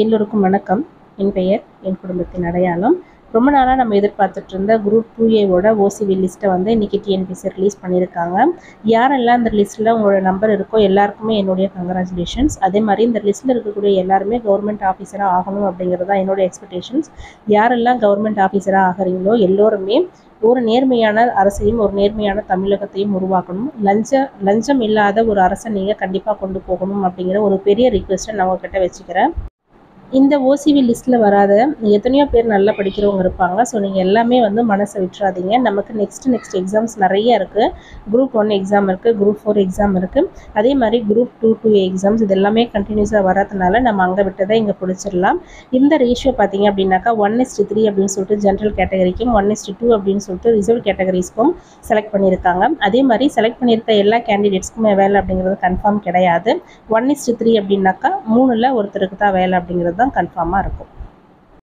எல்லோருக்கும் வணக்கம். என் பெயர் என் குடும்பத்தின் அடையாளம். ரொம்ப நாளாக நம்ம எதிர்பார்த்துட்டு இருந்த குரூப் 2A ஓசிவி லிஸ்ட்டை இன்றைக்கி டிஎன்பிசி ரிலீஸ் பண்ணியிருக்காங்க. யாரெல்லாம் இந்த லிஸ்ட்டில் உங்களோட நம்பர் இருக்கோ எல்லாருக்குமே என்னுடைய கங்க்ராச்சுலேஷன்ஸ். அதே மாதிரி இந்த லிஸ்ட்டில் இருக்கக்கூடிய எல்லாருமே கவர்மெண்ட் ஆஃபீஸராக ஆகணும் அப்படிங்கிறது தான் என்னுடைய எக்ஸ்பெக்டேஷன்ஸ். யாரெல்லாம் கவர்மெண்ட் ஆஃபீஸராக ஆகிறீங்களோ எல்லோருமே ஒரு நேர்மையான அரசையும் ஒரு நேர்மையான தமிழகத்தையும் உருவாக்கணும். லஞ்சம் இல்லாத ஒரு அரசை நீங்கள் கண்டிப்பாக கொண்டு போகணும் அப்படிங்கிற ஒரு பெரிய ரிக்வெஸ்ட்டை நான் உங்ககிட்ட வச்சுக்கிறேன். இந்த ஓசிவி லிஸ்ட்டில் வராத எத்தனையோ பேர் நல்லா படிக்கிறவங்க இருப்பாங்க. ஸோ நீங்கள் எல்லாமே மனசை விட்டுறாதீங்க. நமக்கு நெக்ஸ்ட் எக்ஸாம்ஸ் நிறைய இருக்குது. குரூப் 1 எக்ஸாம் இருக்குது, குரூப் 4 எக்ஸாம் இருக்குது, அதே மாதிரி குரூப் 2A எக்ஸாம்ஸ். இது எல்லாமே கண்டினியூஸாக வரதுனால நம்ம அங்கே விட்டதை இங்கே பிடிச்சிடலாம். இந்த ரேஷியோ பார்த்தீங்க அப்படின்னாக்கா 1:3 அப்படின்னு சொல்லிட்டு ஜென்ரல் கேட்டகரிக்கும் 1:2 அப்படின்னு சொல்லிட்டு ரிசர்வ் கேட்டகரிஸ்க்கும் செலக்ட் பண்ணியிருக்காங்க. அதே மாதிரி செலக்ட் பண்ணியிருக்க எல்லா கேண்டிடேட்ஸ்க்குமே வேலை அப்படிங்கிறது கன்ஃபார்ம் கிடையாது. 1:3 அப்படின்னாக்கா 3ல் ஒருத்தருக்கு தான் வேலை அப்படிங்கிறது தான் கன்ஃபார்மாக இருக்கும்.